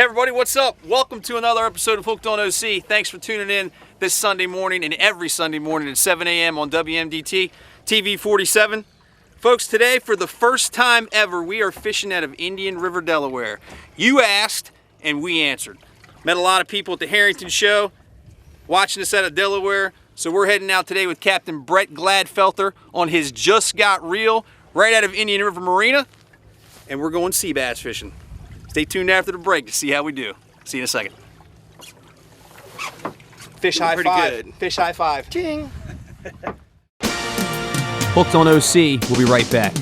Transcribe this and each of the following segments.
Hey everybody, what's up? Welcome to another episode of Hooked on OC. Thanks for tuning in this Sunday morning and every Sunday morning at 7 a.m. on WMDT TV 47. Folks, today for the first time ever, we are fishing out of Indian River, Delaware. You asked and we answered. Met a lot of people at the Harrington show watching us out of Delaware. So we're heading out today with Captain Brett Gladfelter on his Just Got Reel right out of Indian River Marina. And we're going sea bass fishing. Stay tuned after the break to see how we do. See you in a second. Fish high five. Good. Fish high five. Ching. Hooked on OC. We'll be right back.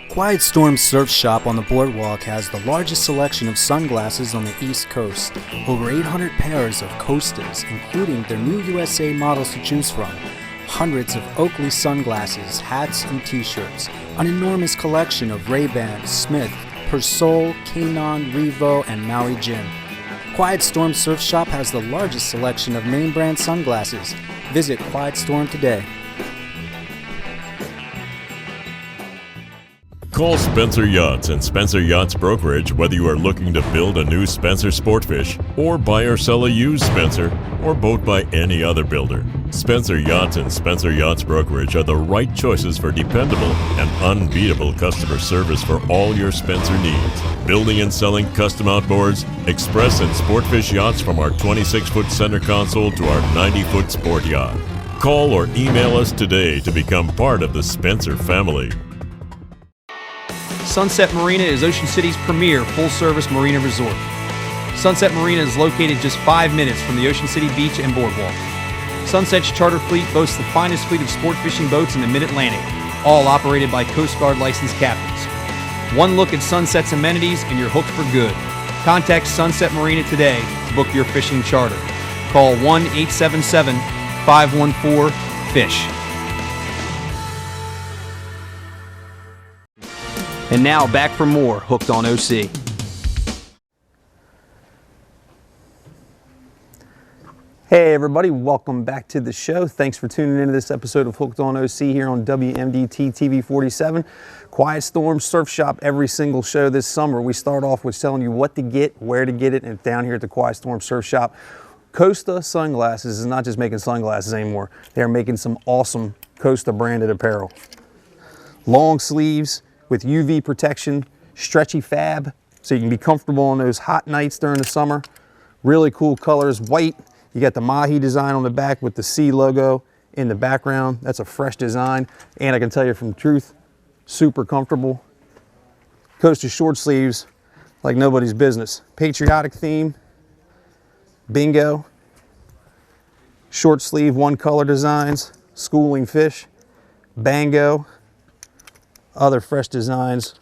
Quiet Storm Surf Shop on the Boardwalk has the largest selection of sunglasses on the East Coast. Over 800 pairs of Costas, including their new USA models to choose from. Hundreds of Oakley sunglasses, hats, and t-shirts. An enormous collection of Ray-Ban, Smith, Persol, Kanon, Revo, and Maui Jim. Quiet Storm Surf Shop has the largest selection of name brand sunglasses. Visit Quiet Storm today. Call Spencer Yachts and Spencer Yachts Brokerage whether you are looking to build a new Spencer Sportfish or buy or sell a used Spencer or boat by any other builder. Spencer Yachts and Spencer Yachts Brokerage are the right choices for dependable and unbeatable customer service for all your Spencer needs. Building and selling custom outboards, express and sportfish yachts from our 26-foot center console to our 90-foot sport yacht. Call or email us today to become part of the Spencer family. Sunset Marina is Ocean City's premier full-service marina resort. Sunset Marina is located just 5 minutes from the Ocean City Beach and Boardwalk. Sunset's charter fleet boasts the finest fleet of sport fishing boats in the Mid-Atlantic, all operated by Coast Guard licensed captains. One look at Sunset's amenities and you're hooked for good. Contact Sunset Marina today to book your fishing charter. Call 1-877-514-FISH. And now back for more Hooked on OC. Hey everybody, welcome back to the show. Thanks for tuning into this episode of Hooked on OC here on WMDT TV 47. Quiet Storm Surf Shop every single show this summer. We start off with telling you what to get, where to get it, and down here at the Quiet Storm Surf Shop. Costa Sunglasses is not just making sunglasses anymore. They're making some awesome Costa branded apparel. Long sleeves with UV protection, stretchy fab, so you can be comfortable on those hot nights during the summer. Really cool colors, white. You got the Mahi design on the back with the C logo in the background. That's a fresh design. And I can tell you from truth, super comfortable. Costa short sleeves, like nobody's business. Patriotic theme, bingo. Short sleeve, one color designs, schooling fish, bango. Other fresh designs,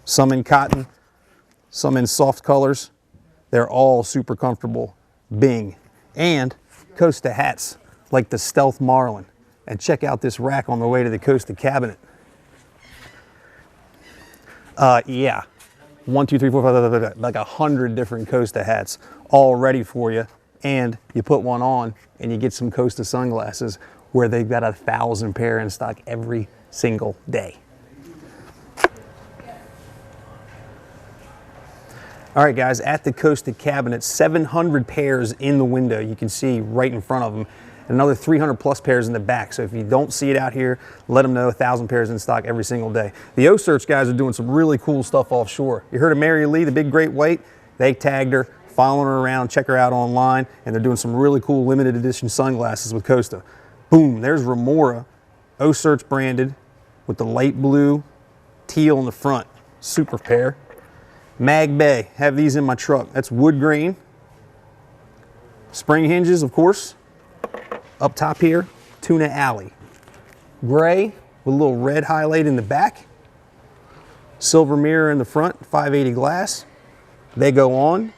some in cotton, some in soft colors. They're all super comfortable. Bing. And Costa hats like the Stealth Marlin. And check out this rack on the way to the Costa cabinet. Yeah, 1, 2, 3, 4, 5, like 100 different Costa hats all ready for you. And you put one on and you get some Costa sunglasses where they've got 1,000 pair in stock every single day. All right, guys, at the Costa cabinet, 700 pairs in the window. You can see right in front of them. Another 300 plus pairs in the back. So if you don't see it out here, let them know 1,000 pairs in stock every single day. The O-Search guys are doing some really cool stuff offshore. You heard of Mary Lee, the big great white? They tagged her, following her around, check her out online, and they're doing some really cool limited edition sunglasses with Costa. Boom, there's Remora, O-Search branded with the light blue teal in the front. Super pair. Mag Bay, have these in my truck. That's wood grain. Spring hinges, of course. Up top here, Tuna Alley. Gray with a little red highlight in the back. Silver mirror in the front, 580 glass. they go on,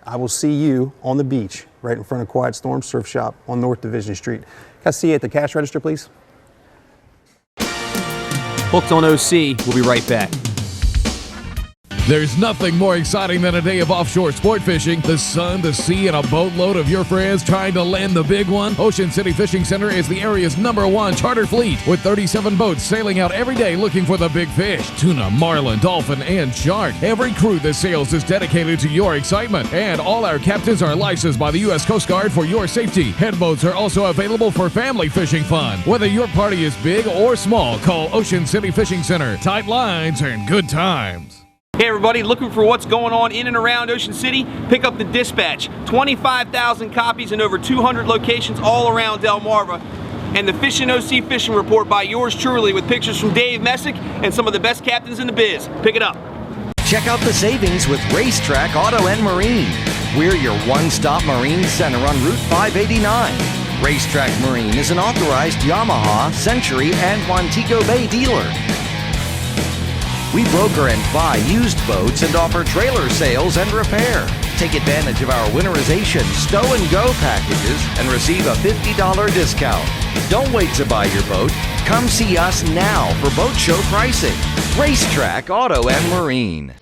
I will see you on the beach right in front of Quiet Storm Surf Shop on North Division Street. Can I see you at the cash register, please? Hooked on OC. We'll be right back. There's nothing more exciting than a day of offshore sport fishing. The sun, the sea, and a boatload of your friends trying to land the big one. Ocean City Fishing Center is the area's #1 charter fleet with 37 boats sailing out every day looking for the big fish. Tuna, marlin, dolphin, and shark. Every crew that sails is dedicated to your excitement. And all our captains are licensed by the U.S. Coast Guard for your safety. Head boats are also available for family fishing fun. Whether your party is big or small, call Ocean City Fishing Center. Tight lines and good times. Hey everybody, looking for what's going on in and around Ocean City? Pick up the Dispatch. 25,000 copies in over 200 locations all around Delmarva. And the Fishin' OC Fishing Report by yours truly with pictures from Dave Messick and some of the best captains in the biz. Pick it up. Check out the savings with Racetrack Auto and Marine. We're your one-stop marine center on Route 589. Racetrack Marine is an authorized Yamaha, Century, and Montego Bay dealer. We broker and buy used boats and offer trailer sales and repair. Take advantage of our winterization stow and go packages and receive a $50 discount. Don't wait to buy your boat. Come see us now for boat show pricing. Racetrack Auto and Marine.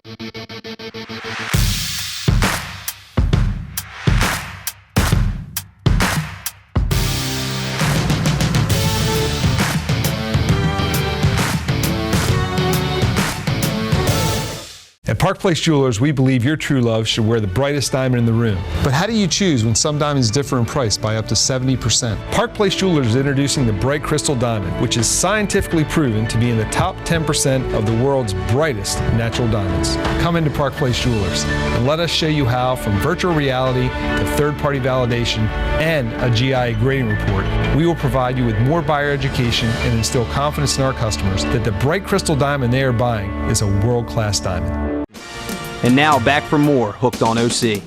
At Park Place Jewelers, we believe your true love should wear the brightest diamond in the room. But how do you choose when some diamonds differ in price by up to 70%? Park Place Jewelers is introducing the Bright Crystal Diamond, which is scientifically proven to be in the top 10% of the world's brightest natural diamonds. Come into Park Place Jewelers and let us show you how, from virtual reality to third-party validation and a GIA grading report, we will provide you with more buyer education and instill confidence in our customers that the Bright Crystal Diamond they are buying is a world-class diamond. And now back for more Hooked on OC.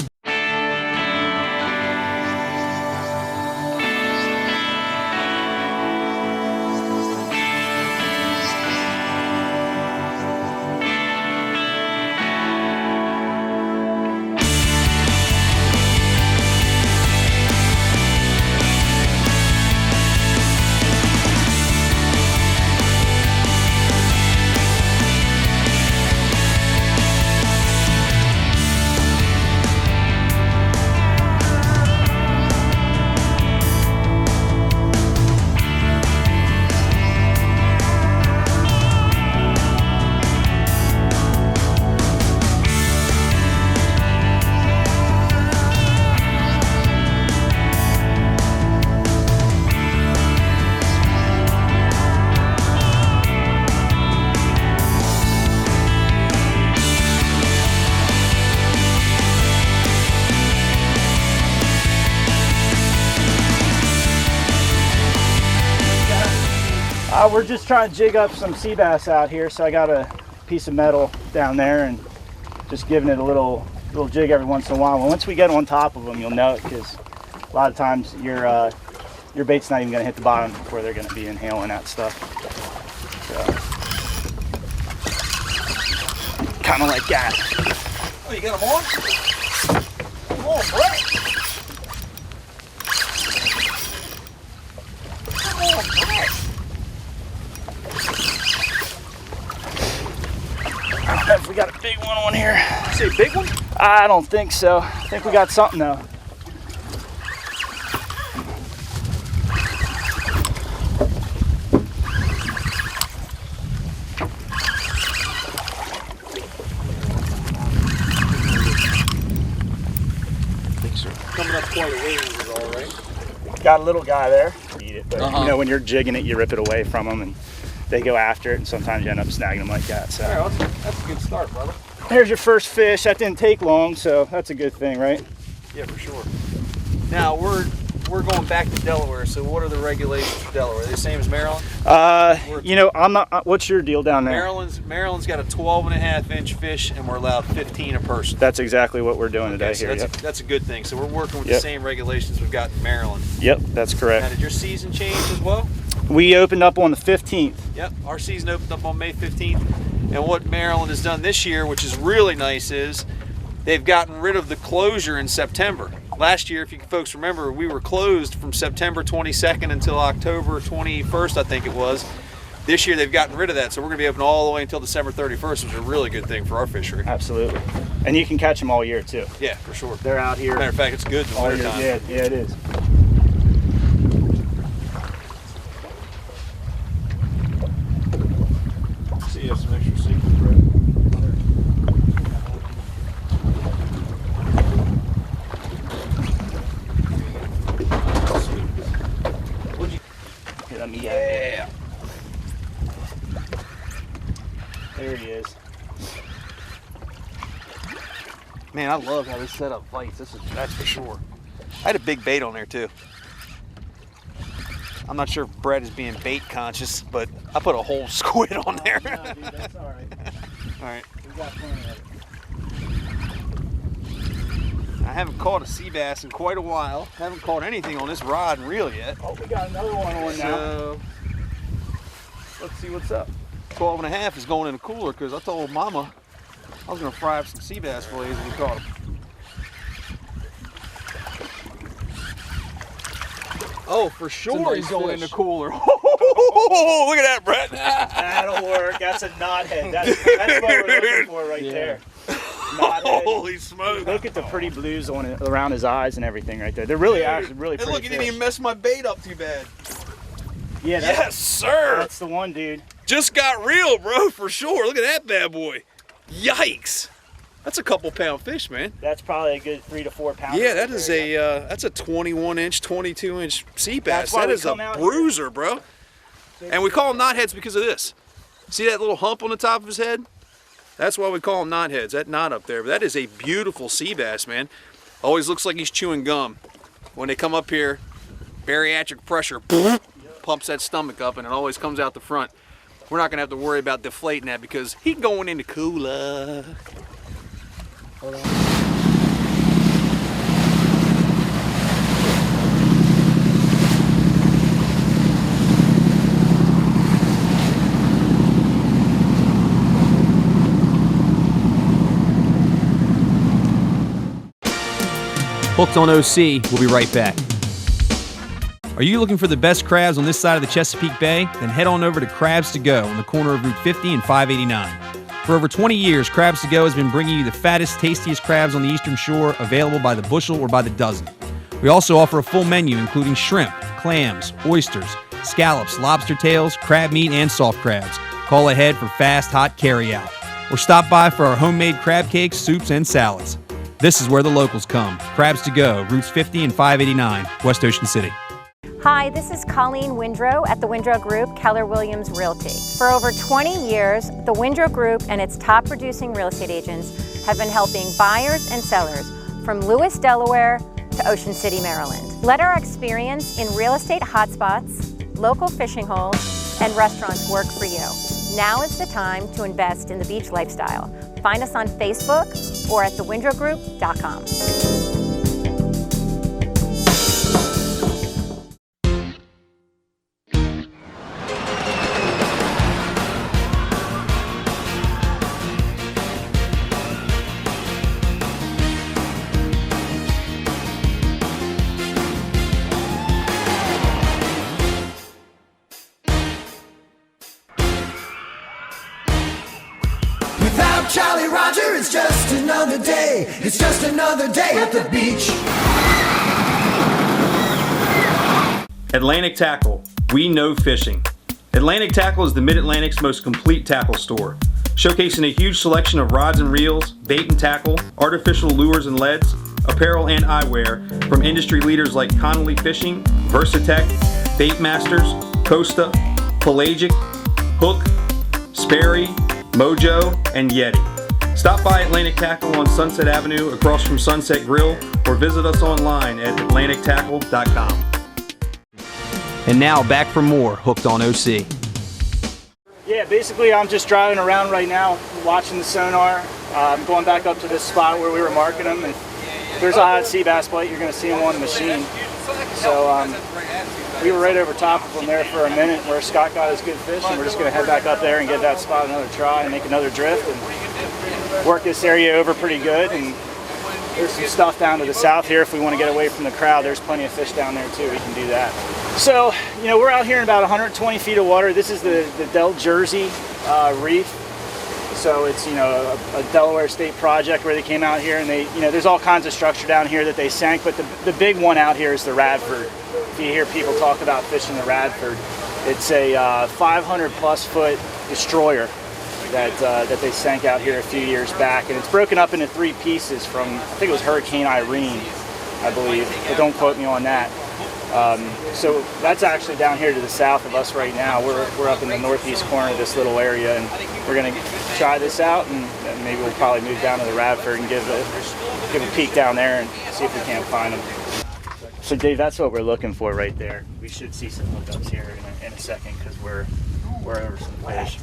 We're just trying to jig up some sea bass out here, so I got a piece of metal down there and just giving it a little jig every once in a while. And once we get on top of them, you'll know it, because a lot of times your bait's not even going to hit the bottom before they're going to be inhaling that stuff. So, kind of like that. Oh, you got them on? Come on, Brett. Come on, Brett. I don't know if we got a big one on here. You say big one? I don't think so. I think we got something though. Coming up quite a ways is all right. Got a little guy there. Eat it, but you know, when you're jigging it, you rip it away from them and they go after it, and sometimes you end up snagging them like that. So All right, that's a good start, brother. There's your first fish. That didn't take long, so that's a good thing, right? Yeah, for sure. Now we're going back to Delaware. So what are the regulations for Delaware? Are they the same as Maryland? You know, I'm not. What's your deal down there? Maryland's got a 12.5-inch fish, and we're allowed 15 a person. That's exactly what we're doing Okay, today so here. that's a good thing. So we're working with the same regulations we've got in Maryland. Yep, that's Now, correct. did your season change as well? We opened up on the 15th. Yep, our season opened up on May 15th. And what Maryland has done this year, which is really nice, is they've gotten rid of the closure in September. Last year, if you folks remember, we were closed from September 22nd until October 21st, I think it was. This year, they've gotten rid of that, so we're going to be open all the way until December 31st, which is a really good thing for our fishery. Absolutely. And you can catch them all year, too. Yeah, for sure. They're out here. Matter of fact, it's good in the winter time. Yeah, it is. See, you have some extra seafood bread. Yeah. There he is. Man, I love how this setup bites. That's for sure. I had a big bait on there too. I'm not sure if Brett is being bait conscious, but I put a whole squid on there. No, dude, that's all right. All right. We got plenty of it. I haven't caught a sea bass in quite a while. Haven't caught anything on this rod and reel yet. Oh, we got another one on now. So, let's see what's up. 12 and a half is going in the cooler because I told Mama I was going to fry up some sea bass fillets and we caught them. Oh, for sure nice he's going in fish. the cooler. Look at that, Brett. That'll work. That's a knothead. That's what we're looking for right there. Knothead. Holy smoke. Look at the pretty blues on it, around his eyes and everything right there. They're really actually really Hey, pretty look, he didn't fish. even mess my bait up too bad. Yeah, Yes, sir. that's the one, dude. Just got real, bro, for sure. Look at that bad boy. Yikes. That's a couple pound fish, man. That's probably a good 3 to 4 pounds. Yeah, that is that's a 21 inch, 22 inch sea bass. That's why That we is a come out bruiser, bro. And we call them knotheads because of this. See that little hump on the top of his head? That's why we call them knotheads, that knot up there. But that is a beautiful sea bass, man. Always looks like he's chewing gum. When they come up here, bariatric pressure pumps that stomach up and it always comes out the front. We're not gonna have to worry about deflating that because he's going in the cooler. Hold on. Hooked on OC, we'll be right back. Are you looking for the best crabs on this side of the Chesapeake Bay? Then head on over to Crabs to Go on the corner of Route 50 and 589. For over 20 years, Crabs to Go has been bringing you the fattest, tastiest crabs on the Eastern Shore, available by the bushel or by the dozen. We also offer a full menu including shrimp, clams, oysters, scallops, lobster tails, crab meat, and soft crabs. Call ahead for fast, hot carryout. Or stop by for our homemade crab cakes, soups, and salads. This is where the locals come. Crabs to Go, Routes 50 and 589, West Ocean City. Hi, this is Colleen Windrow at the Windrow Group, Keller Williams Realty. For over 20 years, the Windrow Group and its top producing real estate agents have been helping buyers and sellers from Lewis, Delaware to Ocean City, Maryland. Let our experience in real estate hotspots, local fishing holes, and restaurants work for you. Now is the time to invest in the beach lifestyle. Find us on Facebook or at thewindrowgroup.com. Charlie Roger, it's just another day. It's just another day at the beach. Atlantic Tackle. We know fishing. Atlantic Tackle is the Mid-Atlantic's most complete tackle store, showcasing a huge selection of rods and reels, bait and tackle, artificial lures and leads, apparel and eyewear from industry leaders like Connolly Fishing, Versatech, Bait Masters, Costa, Pelagic, Hook, Sperry, Mojo, and Yeti. Stop by Atlantic Tackle on Sunset Avenue across from Sunset Grill or visit us online at atlantictackle.com. And now back for more Hooked on OC. Yeah, basically I'm just driving around right now watching the sonar. I'm going back up to this spot where we were marking them. And if there's a hot sea bass bite, you're going to see them on the machine. So we were right over top of them there for a minute where Scott got his good fish, and we're just going to head back up there and give that spot another try and make another drift and work this area over pretty good and There's some stuff down to the south here if we want to get away from the crowd. There's plenty of fish down there too. We can do that. So, you know, we're out here in about 120 feet of water. This is the Del Jersey Reef. So it's, you know, a Delaware state project where they came out here, and they, you know, there's all kinds of structure down here that they sank, but the big one out here is the Radford. If you hear people talk about fishing the Radford, it's a 500 plus foot destroyer that they sank out here a few years back, and it's broken up into 3 pieces from, I think it was Hurricane Irene, I believe, but don't quote me on that. So that's actually down here to the south of us right now. We're up in the northeast corner of this little area, and we're going to try this out, and maybe we'll probably move down to the Radford and give a peek down there and see if we can't find them. So Dave, that's what we're looking for right there. We should see some hookups here in a second because we're over some fish.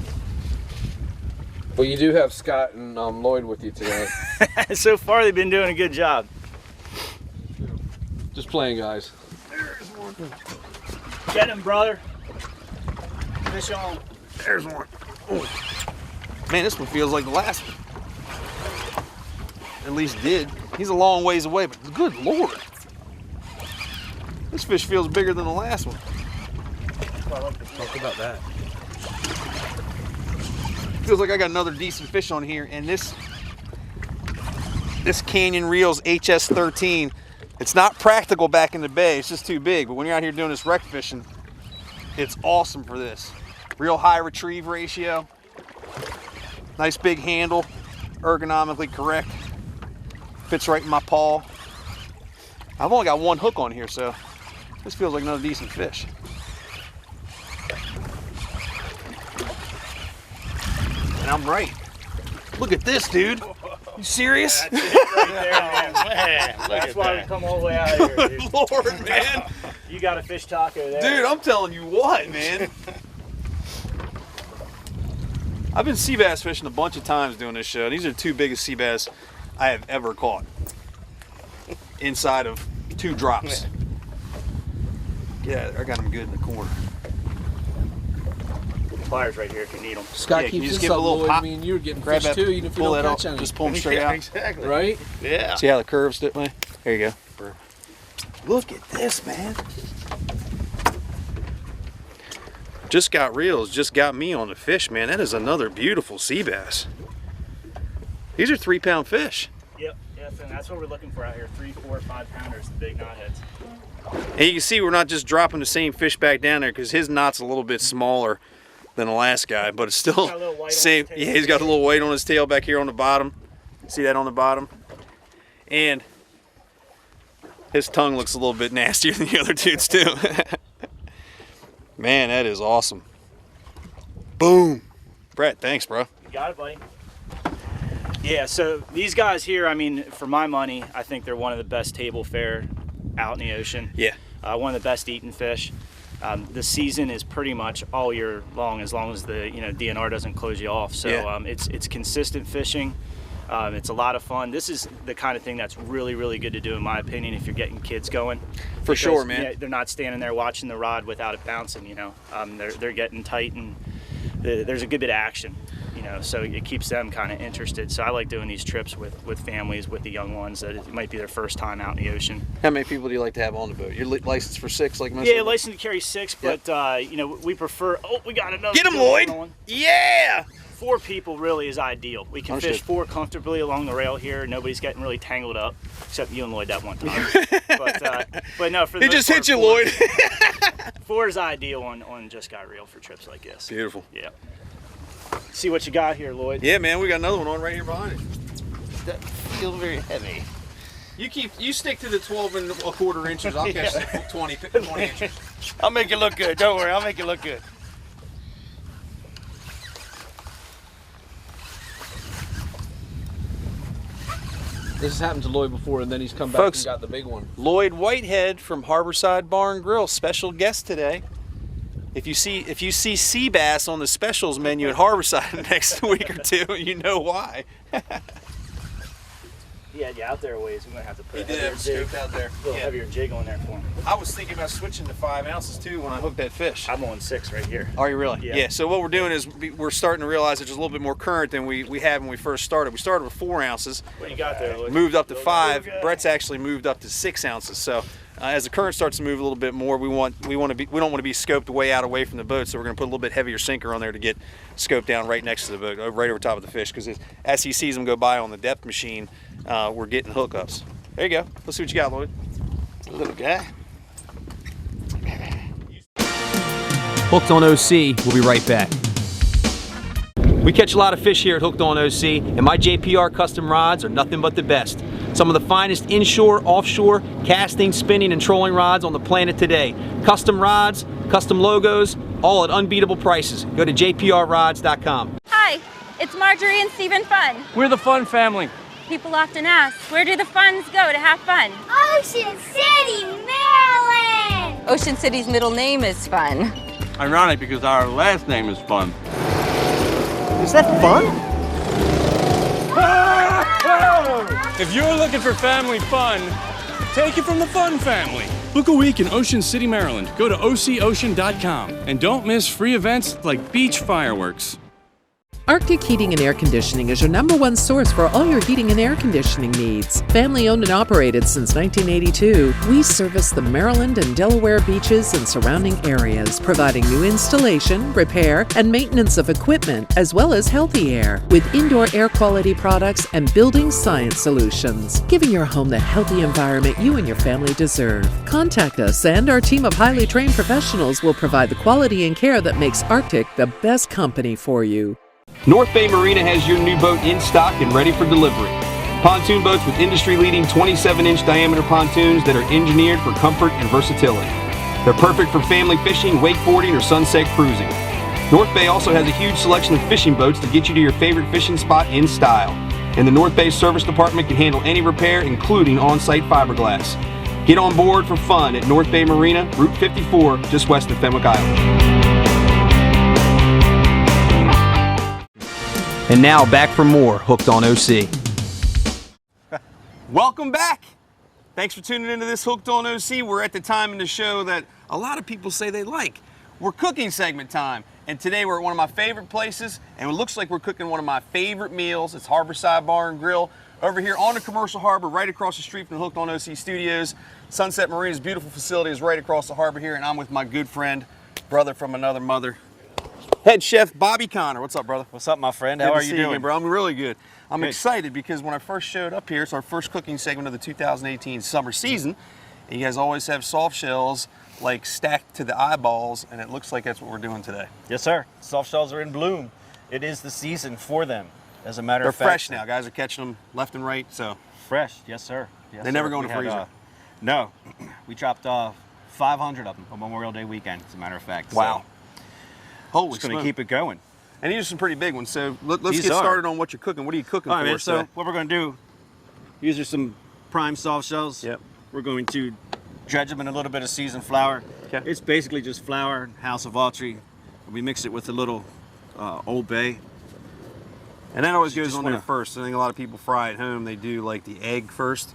Well, you do have Scott and Lloyd with you today. So far, they've been doing a good job. Just playing, guys. There's one. Get him, brother. Fish on. There's one. Ooh. Man, this one feels like the last one. At least did. He's a long ways away, but good Lord. This fish feels bigger than the last one. Talk about that. Feels like I got another decent fish on here, and this Canyon Reels HS13, it's not practical back in the bay, it's just too big, but when you're out here doing this wreck fishing, it's awesome for this. Real high retrieve ratio, nice big handle, ergonomically correct, fits right in my paw. I've only got one hook on here, so this feels like another decent fish. And I'm right. Look at this, dude. You serious? That's it right there, man. That's why we come all the way out here, dude. Good Lord, man. You got a fish taco there. Dude, I'm telling you what, man. I've been sea bass fishing a bunch of times doing this show. These are the 2 biggest sea bass I have ever caught. Inside of 2 drops. Yeah, I got them good in the corner. Pliers right here if you need them. Scott, Yeah, keeps just this give it up, a little Lloyd. pop. I mean, you were getting Grab fish that, too, even if you pull don't that catch out, any. just pull them straight out. Exactly. Right? Yeah. See how the curves dip, man? There you go. Look at this, man. Just got reels, just got me on the fish, man. That is another beautiful sea bass. These are 3-pound fish. Yep, yes, and that's what we're looking for out here. 3, 4, 5 pounders, the big knotheads. And you can see we're not just dropping the same fish back down there because his knot's a little bit smaller than the last guy, but it's still same. Yeah, he's got a little weight on his tail back here on the bottom. See that on the bottom? And his tongue looks a little bit nastier than the other dudes too. Man, that is awesome. Boom. Brett, thanks, bro. You got it, buddy. Yeah, so these guys here, I mean, for my money, I think they're one of the best table fare out in the ocean. Yeah. One of the best eating fish. The season is pretty much all year long as the DNR doesn't close you off. So yeah. It's consistent fishing. It's a lot of fun. This is the kind of thing that's really, really good to do, in my opinion, if you're getting kids going. For sure, man. Yeah, they're not standing there watching the rod without it bouncing. You know, they're getting tight, and there's a good bit of action. You know, so it keeps them kind of interested. So I like doing these trips with families, with the young ones that it might be their first time out in the ocean. How many people do you like to have on the boat? You're licensed for 6, like most. Yeah, licensed to carry 6, but you know, we prefer. Oh, we got another. Get him, Lloyd! Yeah. 4 people really is ideal. We can Understood. fish 4 comfortably along the rail here. Nobody's getting really tangled up, except you and Lloyd that one time. but no, for the He just hit you, 4, Lloyd. 4 is ideal on Just Got Reel for trips like this. Beautiful. Yeah. See what you got here, Lloyd. Yeah, man, we got another one on right here behind it. That feels very heavy. You stick to the 12¼ inches. I'll catch the 20 inches. I'll make it look good. Don't worry, I'll make it look good. This has happened to Lloyd before, and then he's come back Folks, and got the big one. Lloyd Whitehead from Harborside Bar Grill, special guest today. If you see sea bass on the specials menu at Harborside next week or 2, you know why. he had you out there a ways. We're gonna have to put He a did heavier have jig, scooped out there. a little heavier jig on there for him. I was thinking about switching to 5 ounces too when I hooked that fish. I'm on 6 right here. Are you really? Yeah. So what we're doing is we're starting to realize that there's a little bit more current than we had when we first started. We started with 4 ounces. What you got there, Lloyd? Moved up to 5. Brett's actually moved up to 6 ounces. So as the current starts to move a little bit more, we don't want to be scoped way out away from the boat. So we're going to put a little bit heavier sinker on there to get scoped down right next to the boat, right over top of the fish. Because as he sees them go by on the depth machine, we're getting hookups. There you go. Let's see what you got, Lloyd. Little guy. Hooked on OC. We'll be right back. We catch a lot of fish here at Hooked on OC, and my JPR custom rods are nothing but the best. Some of the finest inshore, offshore, casting, spinning, and trolling rods on the planet today. Custom rods, custom logos, all at unbeatable prices. Go to jprrods.com. Hi, it's Marjorie and Stephen Fun. We're the Fun family. People often ask, where do the Funs go to have fun? Ocean City, Maryland! Ocean City's middle name is Fun. Ironic because our last name is Fun. Is that fun? If you're looking for family fun, take it from the Fun family. Book a week in Ocean City, Maryland. Go to OCOcean.com and don't miss free events like beach fireworks. Arctic Heating and Air Conditioning is your #1 source for all your heating and air conditioning needs. Family owned and operated since 1982, we service the Maryland and Delaware beaches and surrounding areas, providing new installation, repair, and maintenance of equipment, as well as healthy air, with indoor air quality products and building science solutions, giving your home the healthy environment you and your family deserve. Contact us, and our team of highly trained professionals will provide the quality and care that makes Arctic the best company for you. North Bay Marina has your new boat in stock and ready for delivery. Pontoon boats with industry-leading 27-inch diameter pontoons that are engineered for comfort and versatility. They're perfect for family fishing, wakeboarding, or sunset cruising. North Bay also has a huge selection of fishing boats to get you to your favorite fishing spot in style. And the North Bay Service Department can handle any repair, including on-site fiberglass. Get on board for fun at North Bay Marina, Route 54, just west of Fenwick Island. And now back for more Hooked on OC. Welcome back. Thanks for tuning into this Hooked on OC. We're at the time in the show that a lot of people say they like. We're cooking segment time. And today we're at one of my favorite places, and it looks like we're cooking one of my favorite meals. It's Harborside Bar and Grill over here on the commercial harbor, right across the street from the Hooked on OC studios. Sunset Marina's beautiful facility is right across the harbor here, and I'm with my good friend, brother from another mother, Head Chef Bobby Connor. What's up, brother? What's up, my friend? How are you doing? Bro? I'm really good. I'm Good. excited because when I first showed up here, it's our first cooking segment of the 2018 summer season. And you guys always have soft shells like stacked to the eyeballs, and it looks like that's what we're doing today. Yes, sir. Soft shells are in bloom. It is the season for them. As a matter of fact, they're fresh now. Guys are catching them left and right. So fresh, yes, sir. Yes, they never sir. go in the freezer. No, we dropped off 500 of them on Memorial Day weekend. As a matter of fact. Wow. So holy, just going to keep it going. And these are some pretty big ones. So let's get started on what you're cooking. What are you cooking for us so today? what we're going to do, these are some prime soft shells. Yep. We're going to dredge them in a little bit of seasoned flour. Okay. It's basically just flour, House of Autry. We mix it with a little Old Bay. And that always goes on there first. I think a lot of people fry at home. They do like the egg first.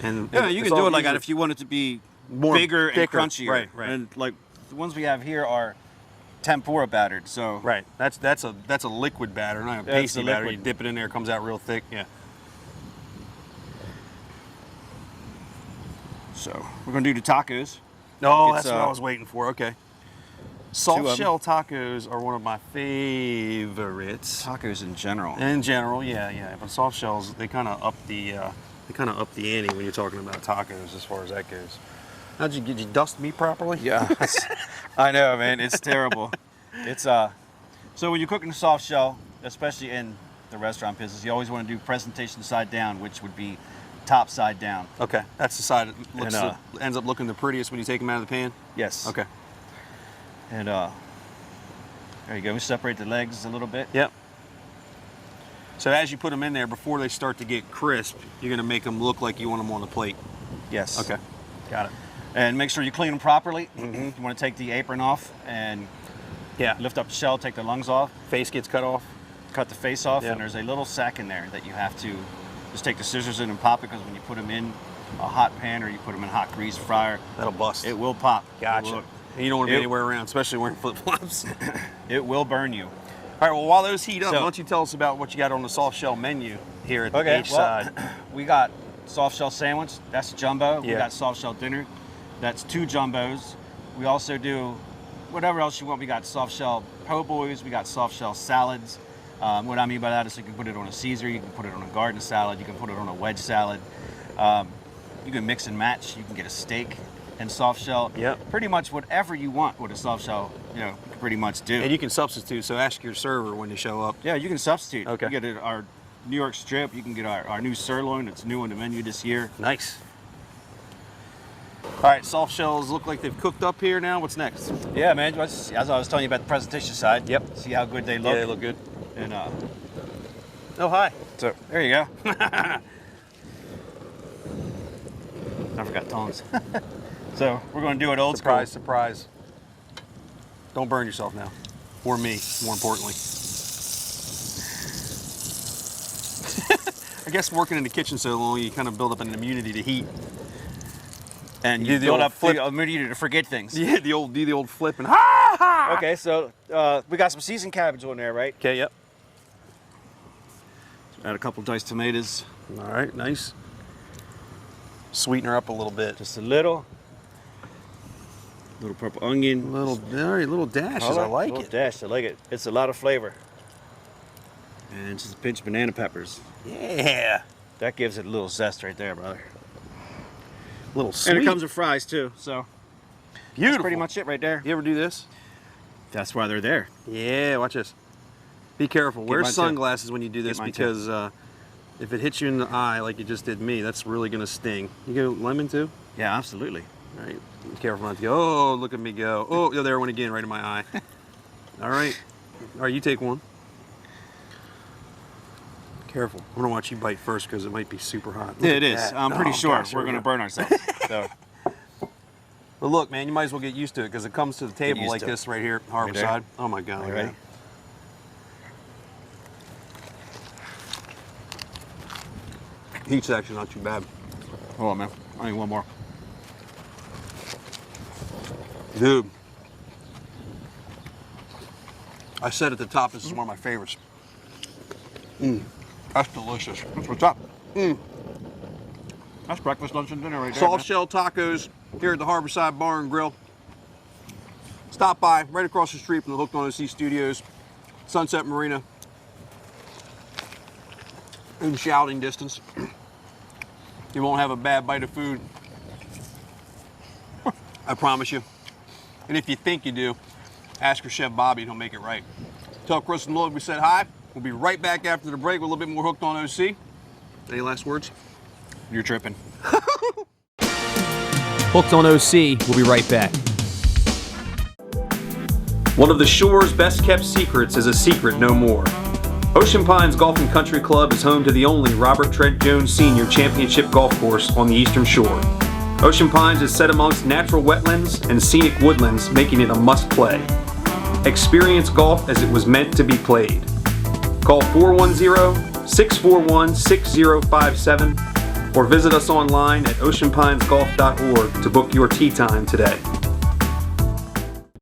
And yeah, you can do it like that if you want it to be more bigger thicker. and crunchier. Right. And like the ones we have here are tempura battered. So right, that's a liquid batter, not a pasty batter. You dip it in there, it comes out real thick. Yeah. So we're gonna do the tacos. No, that's what I was waiting for. Okay. Soft shell tacos are one of my favorites. Tacos in general. In general, yeah. But soft shells, they kind of up the ante when you're talking about tacos as far as that goes. Did you dust meat properly? Yeah. I know, man. It's terrible. It's so when you're cooking a soft shell, especially in the restaurant business, you always want to do presentation side down, which would be top side down. Okay, that's the side that ends up looking the prettiest when you take them out of the pan? Yes. Okay. And there you go. We separate the legs a little bit. Yep. So as you put them in there, before they start to get crisp, you're going to make them look like you want them on the plate. Yes. Okay. Got it. And make sure you clean them properly. Mm-hmm. You want to take the apron off and lift up the shell, take the lungs off. Face gets cut off. Cut the face off, and there's a little sack in there that you have to just take the scissors in and pop it, because when you put them in a hot pan or you put them in a hot grease fryer, that'll bust. It will pop. Gotcha. And you don't want to be anywhere around, especially wearing flip-flops. It will burn you. All right, well, while those heat up, why don't you tell us about what you got on the soft shell menu here at the H side? We got soft shell sandwich, that's jumbo. We Yeah. got soft shell dinner, that's 2 jumbos. We also do whatever else you want. We got soft shell po' boys, we got soft shell salads. What I mean by that is you can put it on a Caesar, you can put it on a garden salad, you can put it on a wedge salad. You can mix and match. You can get a steak and soft shell. Yep. Pretty much whatever you want with a soft shell, you can pretty much do. And you can substitute, so ask your server when you show up. Yeah, you can substitute. Okay. You get our New York strip, you can get our new sirloin, it's new on the menu this year. Nice. All right, soft shells look like they've cooked up here now. What's next? Yeah, man, as I was telling you about the presentation side. Yep. See how good they look? Yeah, they look good. And oh, hi. So, there you go. I forgot tongs. So we're going to do it old school. Surprise, surprise. Don't burn yourself now. Or me, more importantly. I guess working in the kitchen so long, you kind of build up an immunity to heat. And you build up the immunity to forget things. Yeah, do the old flip and ha ha. Okay, so we got some seasoned cabbage on there, right? Okay, yep. So add a couple diced tomatoes. All right, nice. Sweeten her up a little bit. Just a little. Little purple onion. Little dashes. I like it. Little dash. I like it. It's a lot of flavor. And just a pinch of banana peppers. Yeah. That gives it a little zest right there, brother. A little sweet. And it comes with fries too. So beautiful. That's pretty much it right there. You ever do this? That's why they're there. Yeah. Watch this. Be careful. Wear sunglasses when you do this, because if it hits you in the eye like it just did me, that's really gonna sting. You go lemon too? Yeah, absolutely. All right. Be careful not to go. Oh, look at me go. Oh, yeah, there went again, right in my eye. All right. All right, you take one. Careful. I'm gonna watch you bite first because it might be super hot. Yeah, it is. I'm pretty sure we're gonna burn ourselves. So. But look, man, you might as well get used to it because it comes to the table like this right here, Harborside. Right, oh my God. Right. Heat's actually not too bad. Hold on, man. I need one more. Dude. I said at the top, this is one of my favorites. That's delicious. That's what's up. That's breakfast, lunch, and dinner right there. Soft shell tacos here at the Harborside Bar and Grill. Stop by right across the street from the Hooked on OC Studios, Sunset Marina, in shouting distance. You won't have a bad bite of food. I promise you. And if you think you do, ask your Chef Bobby and he'll make it right. Tell Chris and Lloyd we said hi. We'll be right back after the break with a little bit more Hooked on OC. Any last words? You're tripping. Hooked on OC, we'll be right back. One of the shore's best kept secrets is a secret no more. Ocean Pines Golf and Country Club is home to the only Robert Trent Jones Sr. Championship golf course on the Eastern Shore. Ocean Pines is set amongst natural wetlands and scenic woodlands, making it a must-play. Experience golf as it was meant to be played. Call 410-641-6057 or visit us online at oceanpinesgolf.org to book your tee time today.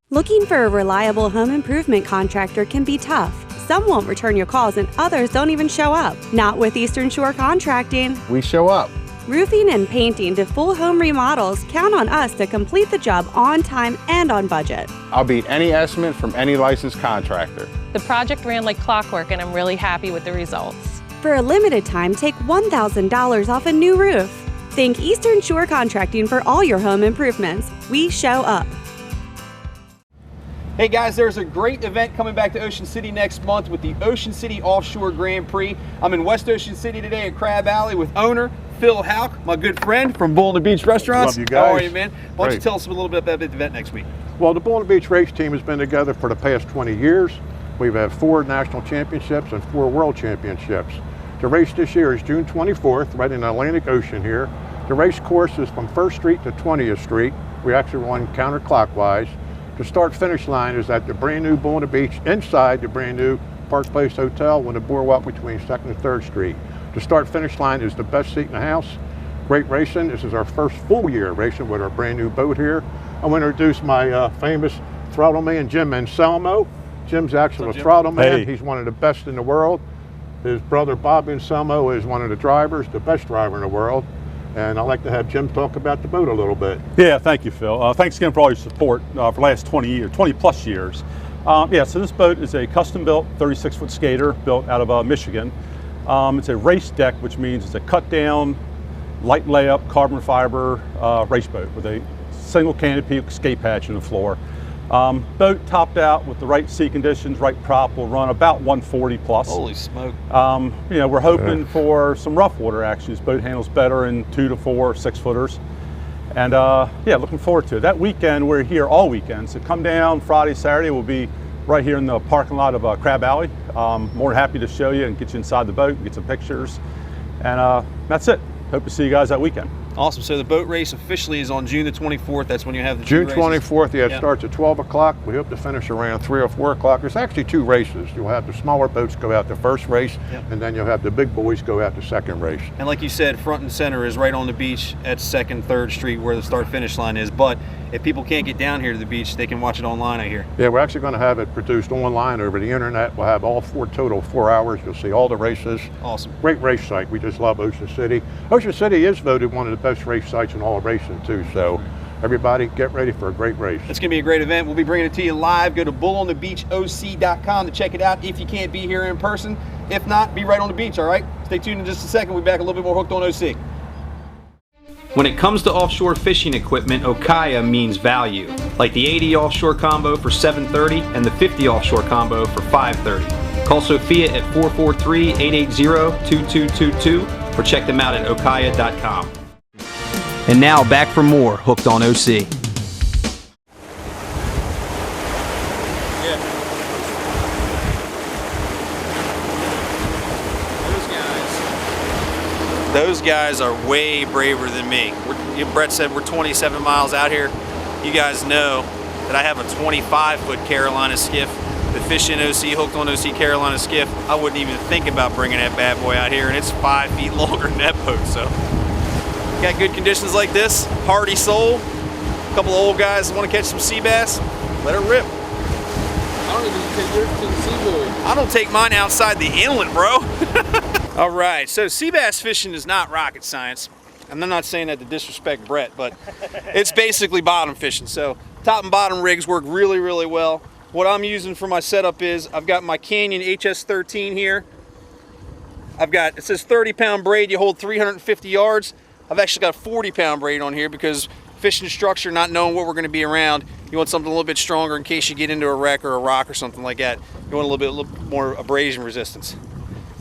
Looking for a reliable home improvement contractor can be tough. Some won't return your calls and others don't even show up. Not with Eastern Shore Contracting. We show up. Roofing and painting to full home remodels, count on us to complete the job on time and on budget. I'll beat any estimate from any licensed contractor. The project ran like clockwork and I'm really happy with the results. For a limited time, take $1,000 off a new roof. Think Eastern Shore Contracting for all your home improvements. We show up. Hey guys, there's a great event coming back to Ocean City next month with the Ocean City Offshore Grand Prix. I'm in West Ocean City today at Crab Alley with owner Phil Houck, my good friend from Bull on the Beach Restaurants. Love you guys. How are you, man? Why don't you Great. tell us a little bit about the event next week? Well, the Bull on the Beach race team has been together for the past 20 years. We've had 4 national championships and 4 world championships. The race this year is June 24th, right in the Atlantic Ocean here. The race course is from 1st Street to 20th Street. We actually run counterclockwise. The start-finish line is at the brand new Bull on the Beach inside the brand new Park Place Hotel on the boardwalk between 2nd and 3rd Street. The start finish line is the best seat in the house. Great racing. This is our first full year racing with our brand new boat here. I want to introduce my famous throttle man, Jim Anselmo. Jim's actually a throttle man. Hey. He's one of the best in the world. His brother Bob Anselmo is one of the drivers, the best driver in the world. And I'd like to have Jim talk about the boat a little bit. Yeah, thank you, Phil. Thanks again for all your support for the last 20 plus years. Yeah, so this boat is a custom-built 36-foot skater built out of Michigan. It's a race deck, which means it's a cut-down, light layup, carbon fiber race boat with a single canopy escape hatch in the floor. Boat topped out with the right sea conditions, right prop, will run about 140 plus. Holy smoke. You know, we're hoping for some rough water action. This boat handles better in 2 to 4 6-footers. And yeah, looking forward to it. That weekend, we're here all weekend. So come down Friday, Saturday, we'll be right here in the parking lot of Crab Alley. More than happy to show you and get you inside the boat and get some pictures. And that's it. Hope to see you guys that weekend. Awesome. So the boat race officially is on June the 24th. That's when you have the June two races. 24th, yeah, it Yep. starts at 12 o'clock. We hope to finish around 3 or 4 o'clock. There's actually 2 races. You'll have the smaller boats go out the first race, Yep. and then you'll have the big boys go out the second race. And like you said, front and center is right on the beach at 2nd, 3rd Street where the start finish line is. But if people can't get down here to the beach, they can watch it online, I hear. Yeah, we're actually going to have it produced online over the internet. We'll have all 4 hours. You'll see all the races. Awesome. Great race site. We just love Ocean City. Ocean City is voted one of the best race sites in all of racing too. So everybody get ready for a great race. It's going to be a great event. We'll be bringing it to you live. Go to bullonthebeachoc.com to check it out if you can't be here in person. If not, be right on the beach, all right? Stay tuned in just a second. We'll be back a little bit more Hooked on OC. When it comes to offshore fishing equipment, Okaya means value. Like the 80 offshore combo for $730 and the 50 offshore combo for $530. Call Sophia at 443-880-2222 or check them out at okaya.com. And now back for more Hooked on OC. Those guys are way braver than me. Brett said we're 27 miles out here. You guys know that I have a 25-foot Carolina skiff. The Fish in OC, Hooked on OC Carolina skiff. I wouldn't even think about bringing that bad boy out here, and it's 5 feet longer than that boat. So, got good conditions like this. Hardy soul. A couple of old guys want to catch some sea bass. Let it rip. I don't even take yours to the seaboard. I don't take mine outside the inlet, bro. All right, so sea bass fishing is not rocket science. And I'm not saying that to disrespect Brett, but it's basically bottom fishing. So top and bottom rigs work really, really well. What I'm using for my setup is I've got my Canyon HS13 here. It says 30-pound braid, you hold 350 yards. I've actually got a 40-pound braid on here because fishing structure, not knowing what we're going to be around, you want something a little bit stronger in case you get into a wreck or a rock or something like that. You want a little more abrasion resistance.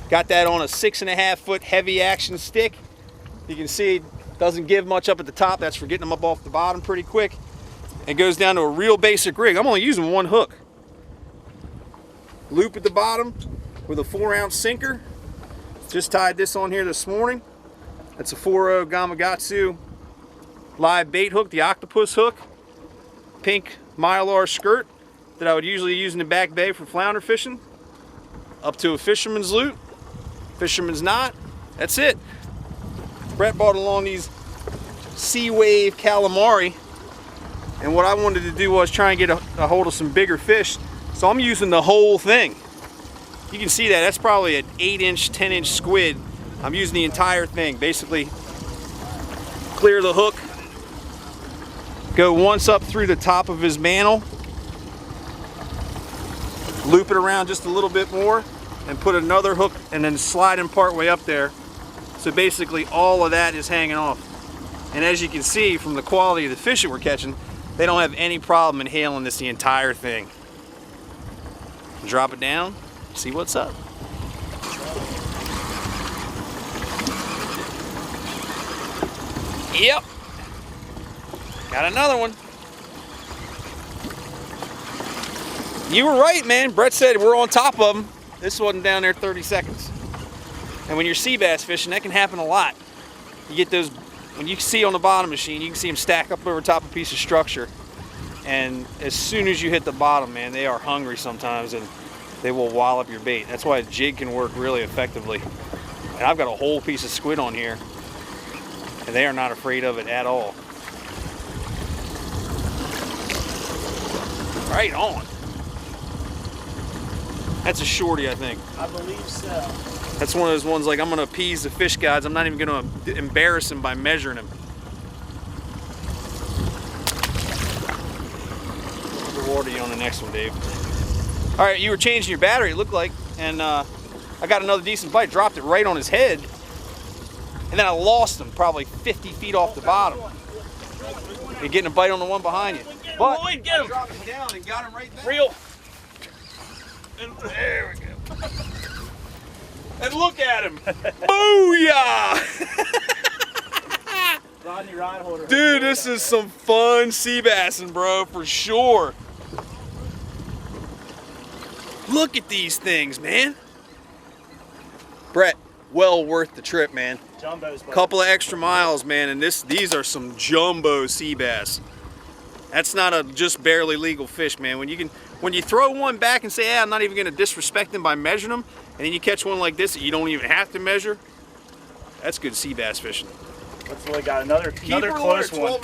Got that on a 6.5-foot heavy action stick. You can see it doesn't give much up at the top. That's for getting them up off the bottom pretty quick. It goes down to a real basic rig. I'm only using one hook. Loop at the bottom with a 4-ounce sinker. Just tied this on here this morning. That's a 4.0 Gamakatsu live bait hook, the octopus hook. Pink Mylar skirt that I would usually use in the back bay for flounder fishing. Up to a fisherman's lute. Fisherman's knot. That's it. Brett brought along these Sea Wave calamari, and what I wanted to do was try and get a hold of some bigger fish, so I'm using the whole thing. You can see that. That's probably an 8-inch, 10-inch squid. I'm using the entire thing. Basically, clear the hook, go once up through the top of his mantle, loop it around just a little bit more, and put another hook and then slide him part way up there. So basically all of that is hanging off. And as you can see from the quality of the fish that we're catching, they don't have any problem inhaling this the entire thing. Drop it down, see what's up. Yep, got another one. You were right, man. Brett said we're on top of them. This wasn't down there 30 seconds. And when you're sea bass fishing, that can happen a lot. You get those, when you see on the bottom machine, you can see them stack up over top of a piece of structure. And as soon as you hit the bottom, man, they are hungry sometimes and they will wallop your bait. That's why a jig can work really effectively. And I've got a whole piece of squid on here, and they are not afraid of it at all. Right on. That's a shorty, I think. I believe so. That's one of those ones like I'm gonna appease the fish gods. I'm not even gonna embarrass him by measuring him. What reward are you on the next one, Dave? All right, you were changing your battery, it looked like, and I got another decent bite, dropped it right on his head, and then I lost him probably 50 feet off the bottom. You're getting a bite on the one behind you. But Lloyd, get him. I dropped him down and got him right back. Reel. There we go. And look at him. Booyah! Rodney rod holder. Dude, this is some fun sea bassing, bro, for sure. Look at these things, man. Brett, well worth the trip, man. Jumbos. Couple of extra miles, man, and these are some jumbo sea bass. That's not a just barely legal fish, man. When you throw one back and say, "Hey, I'm not even going to disrespect them by measuring them," and then you catch one like this that you don't even have to measure, that's good sea bass fishing. Let's really got another close one.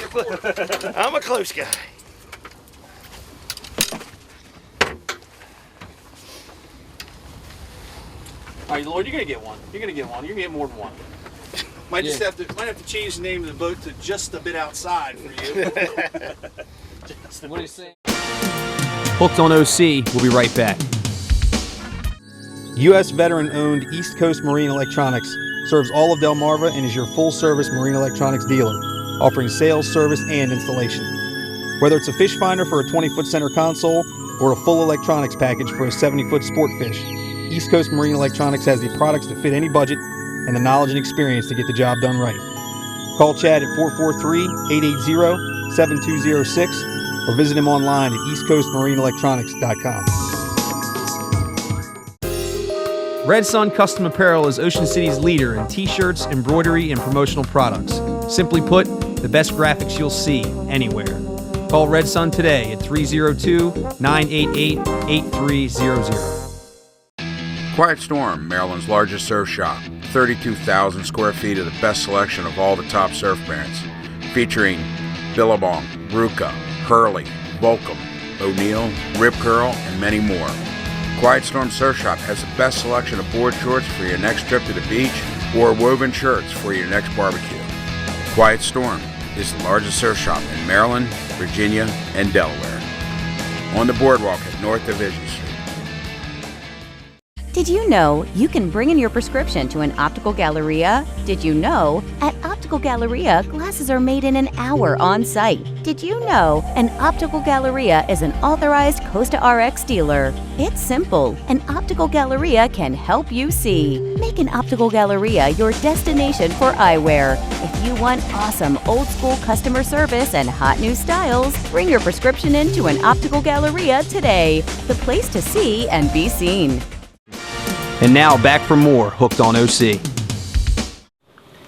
I'm a close guy. All right, Lloyd, you're gonna get one. You're gonna get one. You're gonna get more than one. Might have to change the name of the boat to Just a Bit Outside for you. What do you say? Hooked on OC. We'll be right back. U.S. veteran-owned East Coast Marine Electronics serves all of Delmarva and is your full-service marine electronics dealer, offering sales, service, and installation. Whether it's a fish finder for a 20-foot center console or a full electronics package for a 70-foot sport fish, East Coast Marine Electronics has the products to fit any budget and the knowledge and experience to get the job done right. Call Chad at 443-880-7206 or visit him online at eastcoastmaриneelectronics.com. Red Sun Custom Apparel is Ocean City's leader in t-shirts, embroidery, and promotional products. Simply put, the best graphics you'll see anywhere. Call Red Sun today at 302-988-8300. Quiet Storm, Maryland's largest surf shop. 32,000 square feet of the best selection of all the top surf brands, featuring Billabong, Ruka, Hurley, Volcom, O'Neill, Rip Curl, and many more. Quiet Storm Surf Shop has the best selection of board shorts for your next trip to the beach or woven shirts for your next barbecue. Quiet Storm is the largest surf shop in Maryland, Virginia, and Delaware. On the boardwalk at North Division Street. Did you know you can bring in your prescription to an optical galleria? Did you know at Optical Galleria, glasses are made in an hour on site? Did you know an Optical Galleria is an authorized Costa RX dealer? It's simple. An Optical Galleria can help you see. Make an Optical Galleria your destination for eyewear. If you want awesome old school customer service and hot new styles, bring your prescription in to an Optical Galleria today. The place to see and be seen. And now back for more Hooked on OC.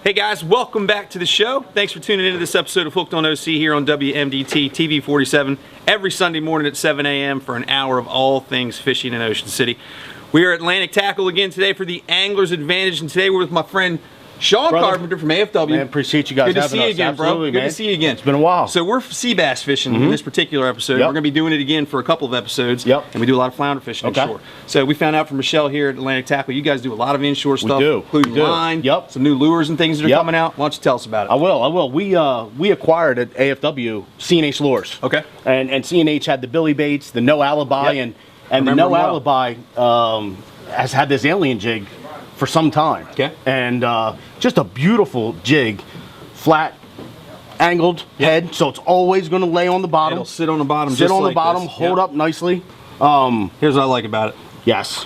Hey guys, welcome back to the show. Thanks for tuning into this episode of Hooked on OC here on WMDT TV 47 every Sunday morning at 7 a.m. for an hour of all things fishing in Ocean City. We are at Atlantic Tackle again today for the Angler's Advantage, and today we're with my friend Sean Carpenter from AFW. Man, appreciate you guys having us. Good to see you again, Absolutely, bro. man. Good to see you again. It's been a while. So we're sea bass fishing in this particular episode. Yep. We're going to be doing it again for a couple of episodes. Yep. And we do a lot of flounder fishing inshore. So we found out from Michelle here at Atlantic Tackle, you guys do a lot of inshore stuff, including line, some new lures and things that are coming out. Why don't you tell us about it? I will. We acquired at AFW C&H Lures. Okay. And C&H had the Billy Baits, the No Alibi, and the No Alibi has had this alien jig for some time. Okay. And just a beautiful jig, flat, angled head, so it's always going to lay on the bottom. It'll sit on the bottom. Sit just on like the bottom, this. hold up nicely. Here's what I like about it. Yes.